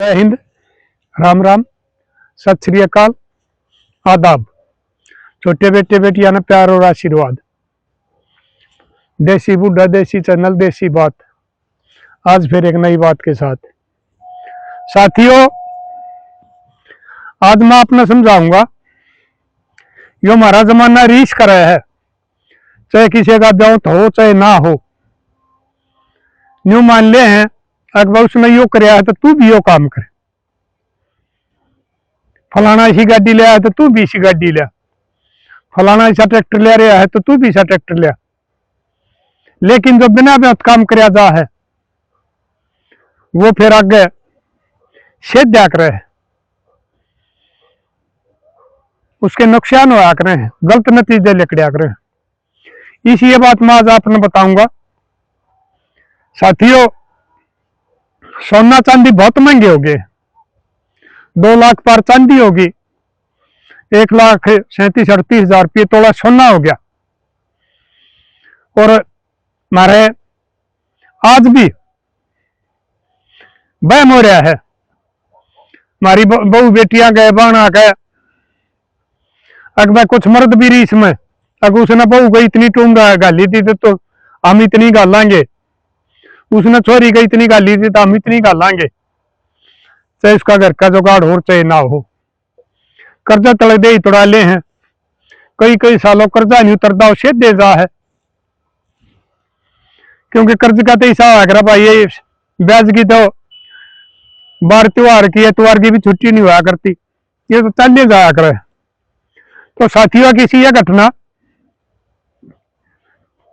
जय हिंद, राम राम, सत श्री अकाल, आदाब। छोटे बेटे बेटियां ने प्यार और आशीर्वाद। देसी बुढ़ा देसी चैनल देसी बात, आज फिर एक नई बात के साथ। साथियों, आज मैं अपना समझाऊंगा, यो हमारा जमाना रीस कर रहा है, चाहे किसी का ब्याह हो चाहे ना हो। न्यू मान ले हैं अगर उसने यो कराया है तो तू भी यो काम कर। फलाना इसी गाड़ी लिया है तो तू भी इसी गाड़ी लिया, फलाना ऐसा ट्रैक्टर ले रहा है तो तू भी ऐसा ट्रैक्टर लिया। लेकिन जो बिना ब्याह काम कराया जा है वो फिर आगे सेद्या करे है, उसके नुकसान होया करे हैं, गलत नतीजे लेकर करे हैं। इसी ये बात मैं आज आपने बताऊंगा। साथियों, सोना चांदी बहुत महंगे हो गए। 2 लाख पर चांदी होगी, 1,37,38,000 रुपये तोला सोना हो गया। और हमारे आज भी बहम हो रहा है, हमारी बहू बेटियां गए बाना गए, अगर कुछ मर्द भी रीस में अगर उसने बहू को इतनी टूम गाली थी तो हम इतनी गालांगे, उसने छोरी को इतनी गाली थी तो हम इतनी गालांगे। चाहे उसका घर का जुगाड़ हो चाहे ना हो। कर्जा तले दे तोड़ा ले हैं, कई सालों कर्जा नहीं उतरता, उसे दे जा है, क्योंकि कर्ज का तो ऐसा है भाई, ये ब्याज की तो बार त्योहार की एतवार की भी छुट्टी नहीं हुआ करती, ये तो चलने जाया करे। तो साथियों, किसी यह घटना,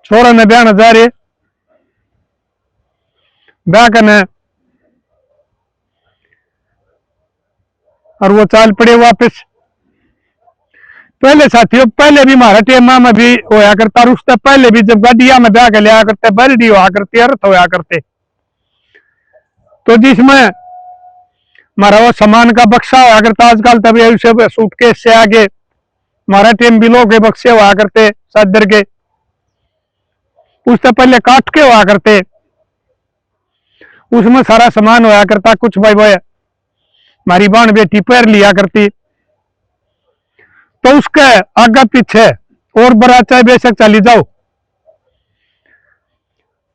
छोरा ने ब्याह जा रहे ब्याह करने और वो चाल पड़े वापस। पहले साथियों, पहले भी हमारा टेमा में भी होया करता, और उससे पहले भी जब गाड़िया में ब्याह के लिया करते, बरडी हुआ करती, अर्थ होया करते, तो जिसमें हमारा वो सामान का बक्सा हुआ करता। आजकल तभी सूटकेस से आगे हमारा टेम बिलो के बक्से हुआ करते, चादर के, उससे पहले काट के हुआ करते, उसमें सारा सामान होया करता। कुछ भाई भाई हमारी बहन बेटी पैर लिया करती, तो उसके आगे पीछे और बड़ा चाहे बेशक चली जाओ,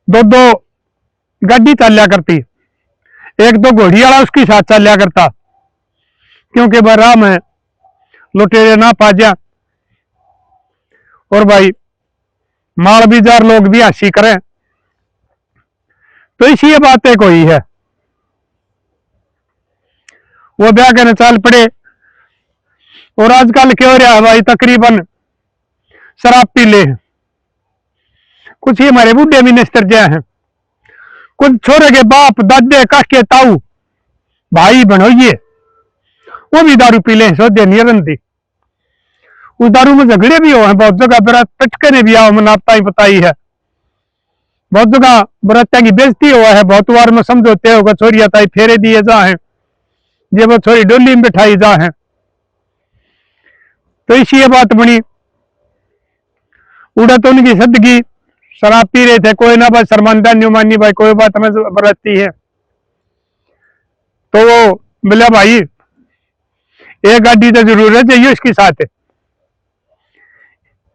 2 गाड़ी चलिया करती, 1-2 घोड़ी वाला उसके साथ चलिया करता, क्योंकि राह में लुटेरे ना पा जा, और भाई माल बीजार लोग भी हंसी करें। तो इसी ये बात एक हुई है, वो ब्याह करने चल पड़े। और आजकल क्या हो रहा है भाई, तकरीबन शराब पी ले, कुछ ही हमारे बूढ़े मिनिस्टर जो हैं, कुछ छोरे के बाप दादे काके ताऊ भाई बनोइए, वो भी दारू पी ले, सौदे निरंती। उस दारू में झगड़े भी हो हैं बहुत जगह, बरात पटके ने भी आओ मनाता ही बताई है, बहुत जगह बरातिया की बेइज्जती हुआ है, बहुत बार में समझौते होगा, छोरिया ताई फेरे दिए जा हैं, ये वो छोरी डोली में बिठाई जा हैं। तो इसी ये बात बनी, उड़ा तो उनकी सदगी, शराब पी रहे थे, कोई ना भाई शर्मांदा न्यू मानी भाई, कोई बात हमें बरतती है। तो वो बोला भाई एक गाड़ी तो जरूर है चाहिए इसके साथ,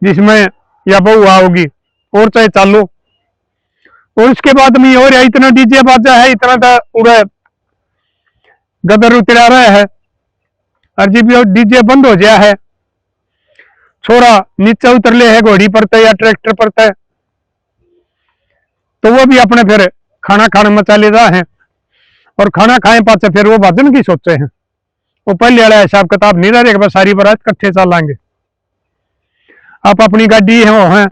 जिसमें या बहू आओगी और चाहे चालो। और उसके बाद में और इतना डीजे बाजा है, इतना तो उड़ा गदर उतरा रहा है, और जब डीजे बंद हो गया है, छोरा नीचे उतर ले है घोड़ी पर या ट्रैक्टर पर, तो वो भी अपने फिर खाना खाने में चले जा हैं, और खाना खाए पास फिर वो भजन की सोचे हैं। वो पहले वाला हिसाब किताब नहीं रह रहा, सारी बारात कट्ठे चलाएंगे। आप अपनी गाड़ी है वो है,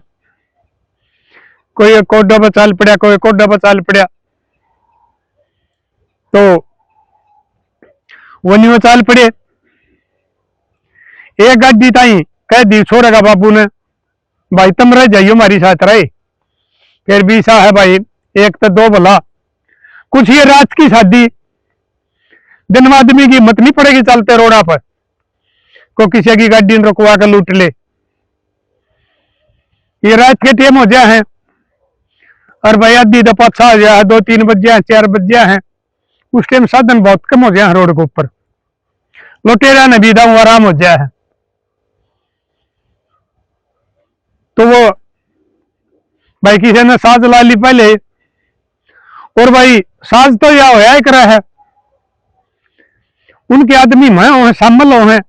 कोई कोडा पर चल पड़ा, कोई कोडा पर चल पड़ा, तो वो नहीं चल पड़े। एक गाड़ी ताई कह दी छोरे का बाबू ने, भाई तुम रह जाइयो हमारी साथ रहे, फिर भी सा है भाई, 1 तो 2 भला, कुछ ये रात की शादी, दिन में आदमी की हिम्मत नहीं पड़ेगी चलते रोड़ा पर, को किसी की गाड़ी रुकवा कर लूट ले। ये रात के टाइम हो जाए हैं, और भाई आधी तो 5-6 हो जाए, 2-3 बज जाए, 4 बज जाए हैं, उस टाइम साधन बहुत कम हो गया रोड के ऊपर, लुटेरा ने भी दाऊ आराम हो गया है। तो वो भाई किसी ने साज ला ली पहले, और भाई साज तो या होया ही करा है, उनके आदमी मैं हो शामिल हो हैं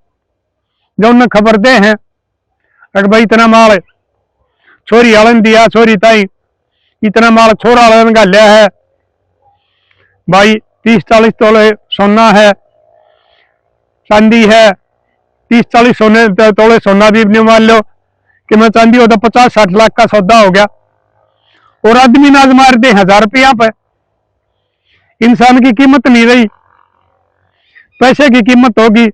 जो उन्हें खबर दे हैं अगर भाई इतना माल छोरी आलन दिया, छोरी ताई इतना माल छोरा आलन का लिया है भाई, 30-40 तोले सोना है, चांदी है, 30-40 सोने तोले सोना भी नहीं, मान लो कि मैं चांदी हो तो 50-60 लाख का सौदा हो गया, और आदमी नाज मार दे 1000 रुपया पे। इंसान की कीमत नहीं रही, पैसे की कीमत होगी।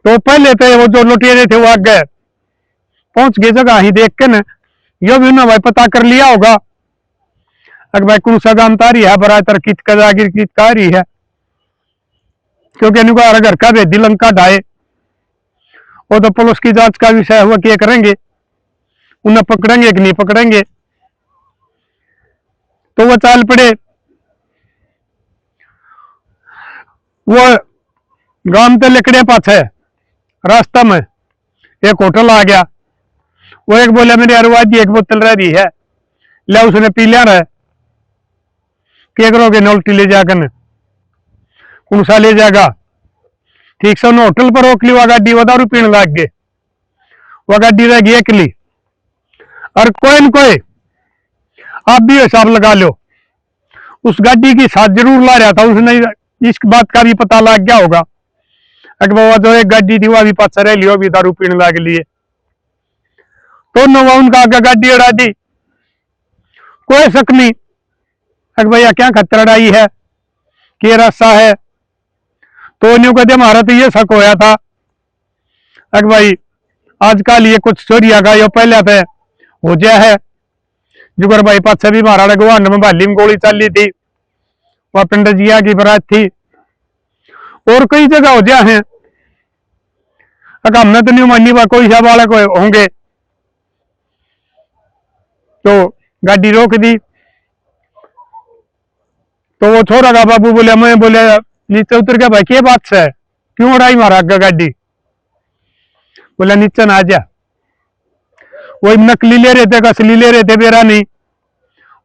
तो पहले तो वो जो लुटेरे थे वो आगे पहुंच गए जगह ही देख के न, यो भी उन्होंने भाई पता कर लिया होगा अगर भाई कौन सा गांव तारी है बरातर कित का जागिर कित का रही है, क्योंकि अनुकार घर का भेदी लंका ढाए, वो तो पुलिस की जांच का विषय हुआ क्या करेंगे, उन्हें पकड़ेंगे कि नहीं पकड़ेंगे। तो वो चाल पड़े, वो गांव ते लकड़े पाछे रास्ता में एक होटल आ गया, वो एक बोला मेरी अरवादी एक बोतल रह रही है, ले उसने पी लिया रहा, क्या करोगे नोल्टी ले जाकर कौन सा ले जाएगा, ठीक से उन्हें होटल पर रोक ली, वह गाड़ी वो दारू पीने लग गए, वह गाड़ी रह गई अकेली, और कोई न कोई आप भी हिसाब लगा लो उस गाड़ी की साथ जरूर ला रहा था, उसने इस बात का भी पता लग गया होगा अगर वो जो एक गाड़ी थी वह भी पास रह लियो भी दारू पीने लग लिए, तो वो उनका आगे गाड़ी उड़ा दी, कोई शक नहीं अगर भैया क्या खतर अड़ाई है कि रास्ता है, तो न्यू कहते हमारा तो ये शक होया था अगर भाई आजकल ये कुछ चोरी आ गया पहले थे हो गया है, जुगर भाई पास भी मारा गुआन में भाली में गोली चली थी, वह पिंड जिया की बरात थी, और कई जगह हो गया है, अगर हमने तो नहीं मानी वह कोई शाह वाले को होंगे, तो गाड़ी रोक दी, तो वो छोरा का बाबू बोले, मैं बोले नीचे उतर गया भाई क्या बात से क्यों उड़ाई मारा आगे गाड़ी, बोला नीचे ना आ जा, वही नकली ले रहे थे असली ले रहे थे बेरा नहीं,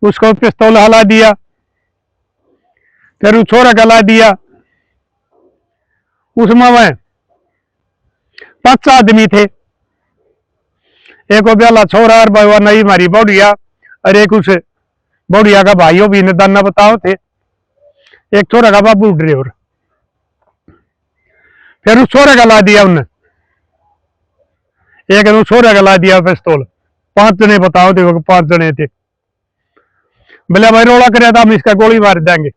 उसको पिस्तौल हला दिया, फिर छोरा का ला दिया, उसमें वह 5 आदमी थे, एक ब्याला छोरा और भाई नहीं मारी बौड़िया, और एक उस बौड़िया का भाइयों भी दाना बताओ थे, एक छोरा का बाबू ड्राइवर, फिर उस छोरे का ला दिया उन्हें, एक उस छोरे का ला दिया पिस्तौल, 5 जने बताओ थे, 5 जने थे, बोले भाई रोला कराया था हम इसका गोली मार देंगे,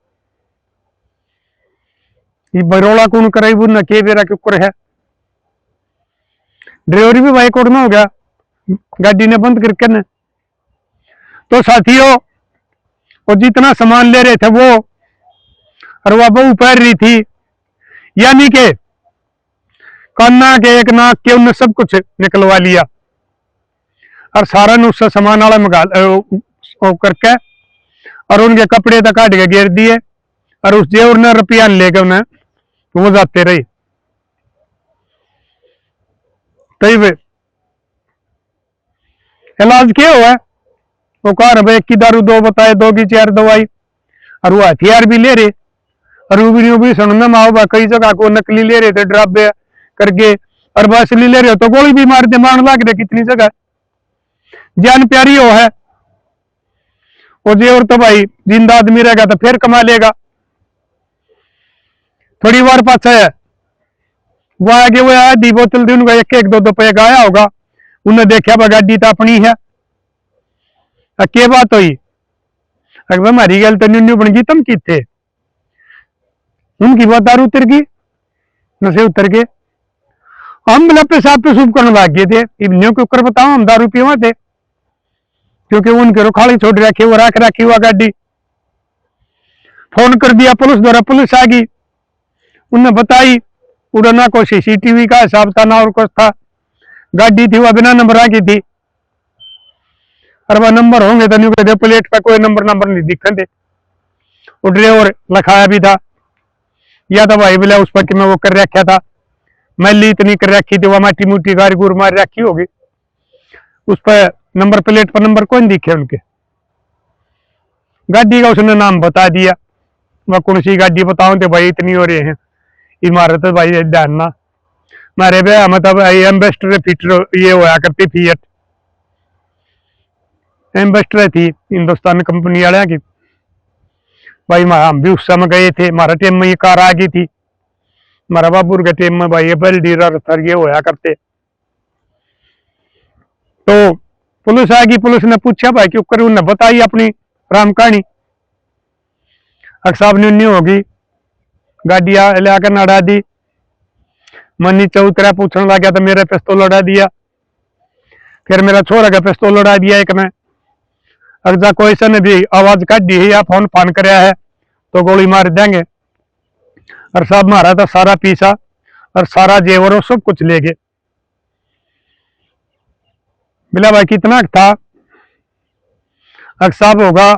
ये बरोला कौन कराई बुना के बेरा के ऊपर है, ड्राइवर भी भाई कोट में हो गया गाड़ी ने बंद करके ने। तो साथियों वो जितना सामान ले रहे थे वो, और वह बहू पैर रही थी, यानी के कान्ना के एक नाक के उनने सब कुछ निकलवा लिया, और सारा ने उससे सामान वाला मंगा करके और उनके कपड़े तक काट के घेर दिए, और उस जेवर ने रुपया लेके उन्हें वो जाते रही। तब इलाज क्या हुआ, वो कह रहे एक की दारू 2 बताए, 2 की 4 दवाई, और वो हथियार भी ले रहे, और वो भी सुनने में आओ कई जगह को नकली ले रहे थे ड्राबे करके, और बस ले रहे हो तो गोली भी मार दे, मारने लग रहे कितनी जगह, जान प्यारी हो है वो जे, और तो भाई जिंदा आदमी रहेगा तो फिर कमा लेगा। थोड़ी बार पाछा है वो आगे वो आधी बोतल दी उनका 1-1, 2 पैग आया होगा, उन्हें देखा वह गाड़ी तो अपनी है, क्या बात हुई अगर हमारी गल तो न्यू बन गई, तुम की थे उनकी बात दारू उतर गई, नशे उतर गए, हम मतलब पेशाब पे सूप करने लग गए थे, इवनियों के ऊपर बताओ हम दारू पीवा थे, क्योंकि उनके रुखाली छोड़ रखी, वो रख रखी हुआ गाड़ी, फोन कर दिया पुलिस द्वारा, पुलिस आ गई, उन्हें बताई, पूरा ना कोई CCTV का हिसाब था ना और कुछ था, गाड़ी थी वह बिना नंबर आ गई थी, और वह नंबर होंगे तो नहीं कहते प्लेट पर कोई नंबर नहीं दिखते थे, वो ड्राइवर लिखाया भी था, या तो भाई बोला उस पर कि मैं वो कर रखा था, मैली इतनी कर रखी थी, वह माटी मोटी गाड़ी गुर मार रखी होगी, उस पर नंबर प्लेट पर नंबर कौन दिखे उनके। गाड़ी का उसने नाम बता दिया, वह कौन सी गाड़ी बताऊं तो भाई इतनी हो रही है इमारत भाई जानना। मारे भैया मतलब एम्बेस्टर फिटर ये होया करती फिएट एम्बेस्टर थी हिंदुस्तान कंपनी वाले की भाई। हम भी उस समय गए थे, हमारा टीम में ये कार आ गई थी, हमारा बाबूर के टीम में भाई ये बेल्डीर सर ये होया करते। तो पुलिस आ गई, पुलिस ने पूछा भाई क्यों कर, उन्हें बताई अपनी राम कहानी। साहब ने उन्नी होगी गाड़ी लाकर नड़ा दी, मैं नीचे उतरा पूछने लग गया तो मेरा पिस्तौल उड़ा दिया, फिर मेरा छोरा का पिस्तौल उड़ा दिया एक ने। अगर कोई से ने भी आवाज काट दी है या फोन फान कराया है तो गोली मार देंगे। और साहब मारा था सारा पीसा और सारा जेवर सब कुछ ले गए। बिला भाई कितना था, अगर साहब होगा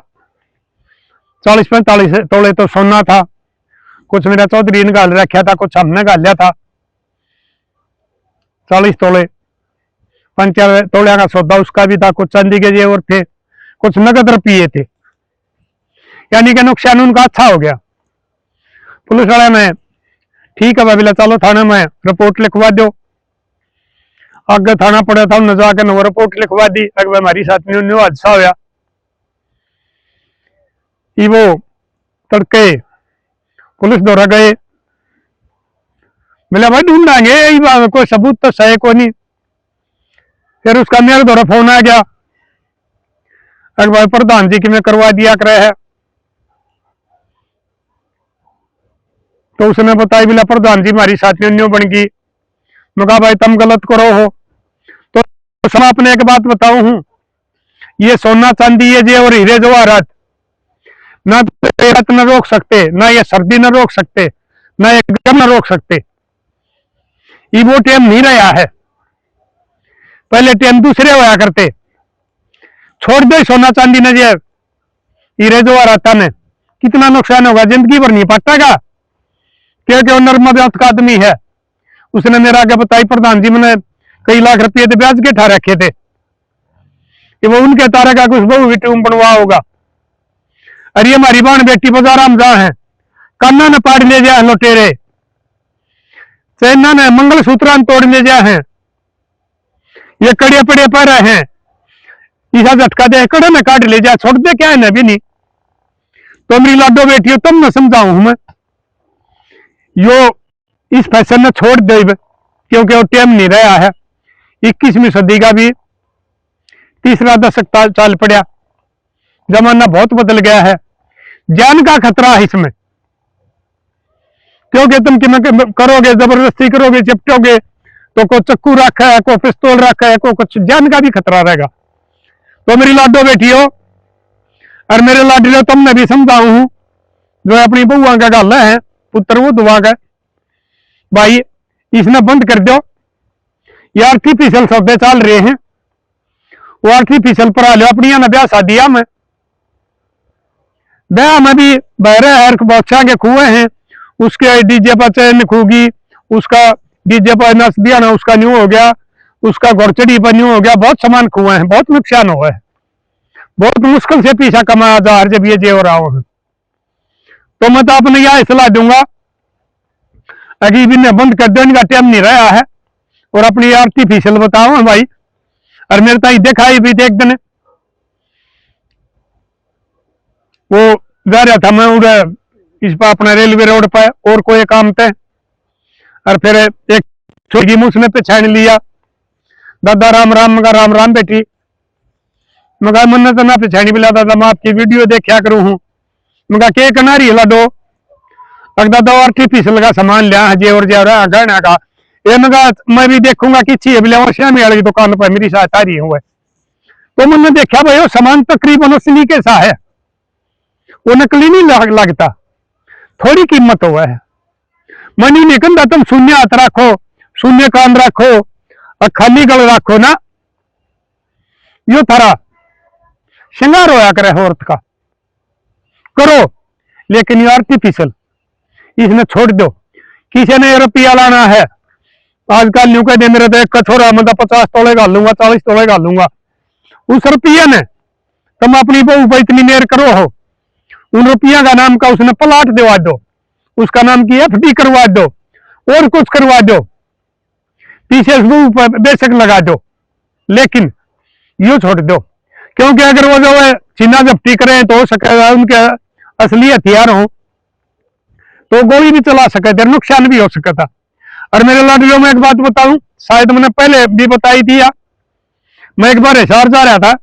40-45 तोले तो सोना था, कुछ मेरा चौधरी ने गाल रखा था, कुछ हमने गाल लिया था। 40 तोले 5 तोलिया का सौदा उसका भी था, कुछ चांदी के जेवर थे, कुछ नगद रुपये थे, यानी कि नुकसान उनका अच्छा हो गया। पुलिस वाले ने ठीक है भाई चलो थाने में रिपोर्ट लिखवा दो। आगे थाना पड़ा था, उन्हें जाकर वो रिपोर्ट लिखवा दी। अगर हमारी साथ में उन्हें हादसा होया, वो तड़के पुलिस दौरा गए, बोला भाई ढूंढांगे कोई सबूत तो सही को नहीं। फिर उसका मेरे दौरा फोन आ गया, अगर भाई प्रधान जी की मैं करवा दिया करे है। तो उसने बताया बोला प्रधान जी हमारी साथी न्यू बन गई। मैं कहा भाई तुम गलत करो हो। तो मैं अपने एक बात बताऊं हूं, ये सोना चांदी ये जे और हीरे जवाहरात ना तो न रोक सकते, ना ये सर्दी न रोक सकते, ना ये गर्म न रोक सकते। ये वो टाइम नहीं रहा है, पहले टाइम दूसरे होया करते। छोड़ दे सोना चांदी ने जे हीरे जवाहरात ने, कितना नुकसान होगा, जिंदगी भर नहीं पाटेगा। क्योंकि वो नर्मदात का आदमी है, उसने मेरा आगे बताई प्रधान जी मैंने कई लाख रुपए थे ब्याज के ठा रखे थे कि वो उनके तारे का कुछ बहु विटूम बनवा होगा। अरे हमारी बहन बेटी बाजार में जा है, कान्ना ने पाड़ ले जा लुटेरे, सेना ने मंगल सूत्र तोड़ ले जा है, ये कड़े पड़े पर हैं, ईसा झटका दे कड़े में काट ले जा, छोड़ दे क्या है न भी नहीं। तो मेरी लाडो बेटियों तुम न समझाऊ मैं यो इस फैशन ने छोड़ दे, क्योंकि वो टाइम नहीं रहा है। 21वीं सदी का भी तीसरा दशक चाल पड़ा, जमाना बहुत बदल गया है, जान का खतरा है इसमें। क्योंकि तुम कि करोगे जबरदस्ती करोगे चिपटोगे तो कोई चक्कू रखा है, कोई पिस्तौल रखा है, कोई कुछ जान का भी खतरा रहेगा। तो मेरी लाडो बेटियों और मेरे लाडलो तुमने भी समझाऊ हूं, जो अपनी बुआ का गल है पुत्र वो दुआ का भाई इसने बंद कर दो। ये आर्टिफिशियल सौदे चल रहे हैं, वो आर्टिफिशियल पढ़ा लो अपनी ना ब्याह शादियां में। ब्याह में भी बहरे हर बादशाह के कुएं हैं, उसके डीजे पर चैन खूगी, उसका डीजे पर नस दिया ना उसका न्यू हो गया, उसका घोड़चड़ी पर न्यू हो गया, बहुत सामान कुएं हैं, बहुत नुकसान हुआ है, बहुत मुश्किल से पीछा कमाया जा जब ये जे हो रहा हो। तो मैं तो अपने यह सलाह दूंगा अभी भी बंद कर दो, इनका टाइम नहीं रहा है, और अपनी आर्टिफिशियल बताओ भाई। और मेरे ताई देखा भी देख दिन वो जा रहा था मैं उधर इस पर अपना रेलवे रोड पर और कोई काम थे, और फिर एक छोटी मुझ ने पहचान लिया, दादा राम राम मगा राम राम बेटी मगा मन तो ना पहचानी मिला, दादा मैं आपकी वीडियो देखा करूं हूं। मगा के कनारी लाडो दादा आर्टिफिशियल का सामान लिया जे और गहना का, ये मगा मैं भी देखूंगा कि अच्छी है श्यामी वाली दुकान पर मेरी साथ आ रही हुआ। तो मैंने देखा भाई वो सामान तकरीबन असली के सा है, वो नकली नहीं लगता, थोड़ी कीमत हुआ है। मनी नहीं कहता तुम शून्य हाथ रखो, शून्य कान रखो और खाली गल रखो ना, यो थारा श्रृंगार होया करे औरत का करो। लेकिन ये आर्टिफिशियल, इसने छोड़ दो। किसी ने रुपया लाना है आजकल न्यू कह दे मेरे तो एक छोरा मतलब 50 तोले घाल लूंगा, 40 तोले घाल लूंगा, उस रुपये ने तुम अपनी बहू पर इतनी मेर करो हो, उन रुपया का नाम का उसने प्लाट दिवा दो, उसका नाम की FD करवा दो और कुछ करवा दो, पीछे बहू पर बेशक लगा दो, लेकिन यू छोड़ दो। क्योंकि अगर वो जो है छीना जब्ती करें तो हो सकेगा उनके असली हथियार हो तो गोली भी चला सके थे, नुकसान भी हो सकता था। और मेरे लाडलियों में एक बात बताऊं, शायद मैंने पहले भी बताई थी, या मैं एक बार हिसार जा रहा था,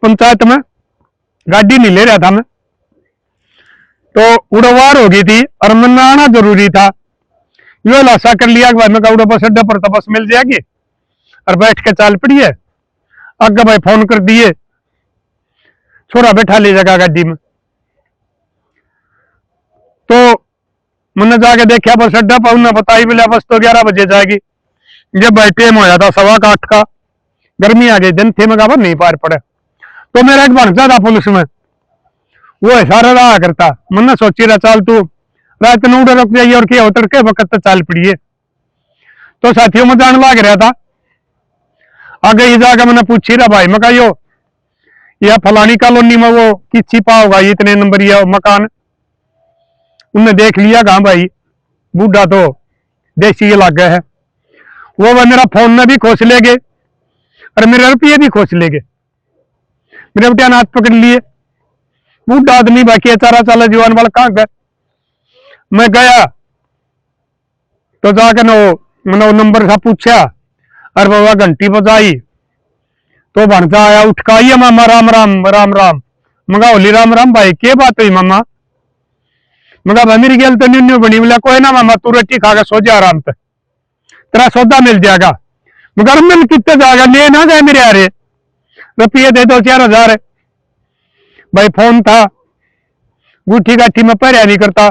पंचायत में गाड़ी नहीं ले रहा था मैं, तो उड़वार हो गई थी और मैंने आना जरूरी था। यो लाशा कर लिया कि भाई मैं उड़ा बस अड्डा पर तो बस मिल जाएगी, और बैठ के चाल पड़ी है। आगे भाई फोन कर दिए, छोरा बैठा ले जाएगा गाड़ी में। तो मैंने जाके देखा बस अड्डा पर, उन्हें बताई मिला बस तो 11 बजे जाएगी। जब भाई टाइम होया था 8:15 का, गर्मी आ गई, दिन थे, मैं कहा नहीं पार पड़े। तो मेरा एक भांजा था पुलिस में, वो इशारा रहा करता, मैंने सोची रहा चाल तू रात में उड़े रुक जाइए और क्या उतर के वक्त तो चाल पड़िए। तो साथियों में जान लाग रहा था, आगे ही जाकर मैंने पूछी रहा भाई, मैं कहा यो यह फलानी कॉलोनी में वो किस छिपा होगा इतने नंबर ये मकान। उनने देख लिया, कहा भाई बूढ़ा तो देसी इलाका है, वो मेरा फोन में भी खोस ले गए और मेरे रुपये भी खोस ले गए, मेरे बेटिया ने हाथ पकड़ लिए। बूढ़ा आदमी बाकी चारा चाला जीवन वाला कहाँ गए। मैं गया तो जाकर मैंने नंबर सा पूछा और बाबा घंटी बजाई तो भणजा आया, उठ का आइए मामा, राम राम राम राम। मगा होली राम राम भाई, क्या बात हुई मामा। मगा भाई मेरी गल तो न्यू बनी, बोला कोई ना मामा तू रोटी खाकर सो जा आराम से, तेरा सौदा मिल जाएगा। मगर मिल कितने जाएगा, ले ना जाए मेरे यारे, रुपये दे 2-4 हजार। भाई फोन था, गुठी गाठी में पैरिया नहीं करता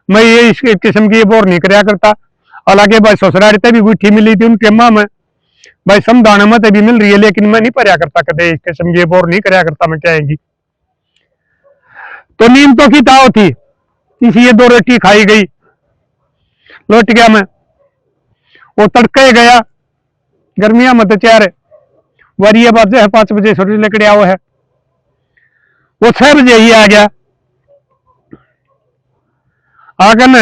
मैं, ये इस किस्म की बोर नहीं कराया करता। हालांकि भाई ससुराल भी गुठी मिली थी उनके माँ में, भाई समझाने में भी मिल रही है, लेकिन मैं नहीं पर्या करता कदे इस किस्म की बोर नहीं कराया करता मैं, क्या आएंगी। तो नींद तो की ताव थी, इसी 2 रोटी खाई गई, लौट गया मैं। वो तड़के गया, गर्मिया में तो 4 वरिया बाजे है, 5 बजे छोटे लेकर आओ है, वो 6 बजे ही आ गया। आकर न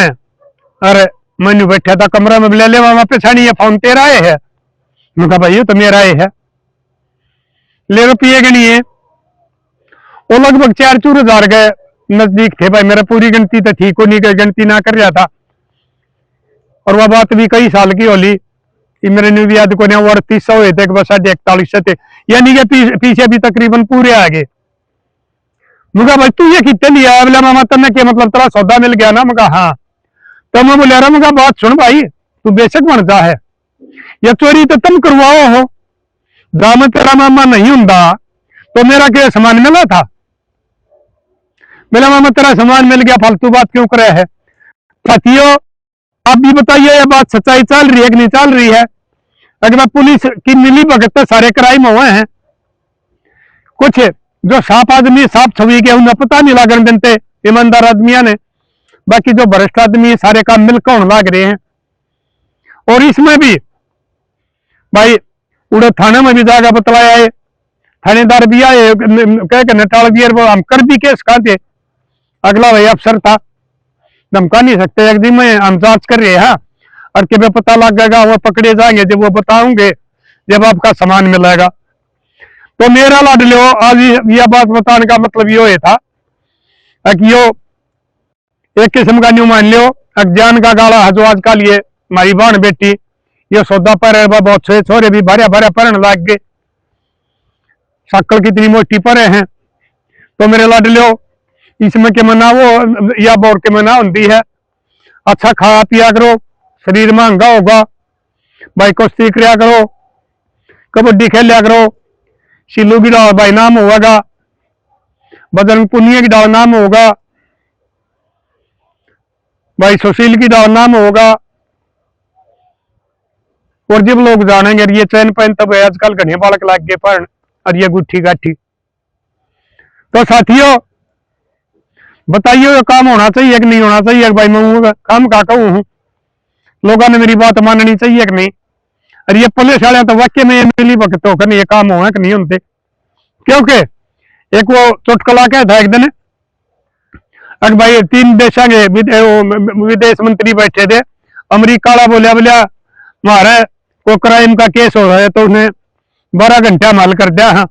अरे मैंने बैठा था कमरा में, ले मामा पिछाड़ी ये फोन तेरा है। मैं कहा भाई ये तो मेरा है, ले रुपये गणिए। वो लगभग 4-4 हजार गए, नजदीक थे भाई, मेरा पूरी गिनती तो ठीक हो नहीं गई, गिनती ना कर रहा था। और वह बात भी कई साल की होली, मेरे न्यू याद को 3800 हुए थे, बस 41 थे, यानी कि पीछे भी तकरीबन पूरे आ गए। मुझे भाई तू ये कितने लिया, बोला मामा तने के मतलब तेरा सौदा मिल गया ना। मैं कहा हाँ। तो मैं बोला रहा, मैं बात सुन भाई, तू बेशक बनता है, या चोरी तो तुम करवाओ हो, जहां में तेरा मामा नहीं होंदा तो मेरा क्या सामान मिला था। मेरा मामा तेरा सामान मिल गया, फालतू बात क्यों करे है। साथियों आप भी बताइए ये बात सच्चाई चल रही है कि नहीं चल रही है। अगर पुलिस की मिली भगत सारे क्राइम हुए हैं, कुछ जो साफ आदमी साफ छवि के उन्हें पता नहीं लागन देते ईमानदार आदमिया ने, बाकी जो भ्रष्ट आदमी सारे काम मिलकर होने लाग रहे हैं। और इसमें भी भाई उड़े थाने में भी जाकर बतलाया है, थानेदार भी आए कह के नटाल दिए, वो हम कर भी केस खाते। अगला भाई अफसर था, धमका नहीं सकते, एक दिन में हम जांच कर रहे हैं और कि पता लग जाएगा, वो पकड़े जाएंगे जब वो बताऊंगे जब आपका सामान मिलेगा। तो मेरा लाडलो आज यह बात बताने का मतलब यो था कि यो एक किस्म का न्यू मान लो अज्ञान का गाला है, जो आजकल ये हमारी बहन बेटी ये सौदा पर बहुत छे छोरे भी भरे भरे पढ़ने लग गए, शक्ल कितनी मोटी परे हैं। तो मेरे लाडलो इसमें के मना वो या बोर के मना होती है, अच्छा खा पिया करो, शरीर महंगा होगा, भाई कुश्ती किया करो, कबड्डी खेलिया करो, सिल्लू की डाल भाई नाम होगा, बजरंग पुनिया की डाल नाम होगा, भाई सुशील की डाल नाम होगा। और जब लोग जानेंगे ये चैन पहन तब आजकल घने बालक लाग गए पढ़ और ये गुठी गाठी। तो साथियों बताइए ये काम होना चाहिए कि नहीं होना चाहिए भाई? मैं काम का कहूँ हूँ, लोगों ने मेरी बात माननी चाहिए कि नहीं? और ये पुलिस वाले तो वाकई में मिली वक्त होकर ये काम हो कि नहीं होते? क्योंकि एक वो चुटकुला क्या था एक दिन, अगर भाई तीन देशों के विदेश मंत्री बैठे थे, अमेरिका वाला बोलिया बोलिया हमारे को क्राइम का केस हो रहा है तो उन्हें 12 घंटे हल कर दिया। हाँ,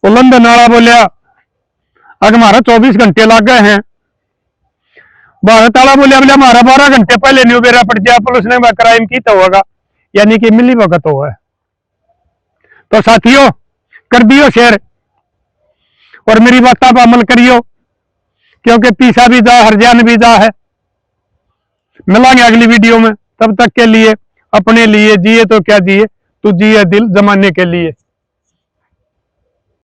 वो लंदन वाला बोलिया अगर हमारा 24 घंटे लग गए हैं। भारत वाला बोलिया बोलिया हमारा 12 घंटे पहले न्यू बेरा पड़ गया, पुलिस ने क्राइम की तो होगा, यानी कि मिली वक्त हुआ है। तो साथियों कर दियो शेयर और मेरी बातों पर अमल करियो, क्योंकि पीछा भी जा हरजान भी जा है। मिलेंगे अगली वीडियो में, तब तक के लिए अपने लिए जिए तो क्या जिए, तू जिए दिल जमाने के लिए।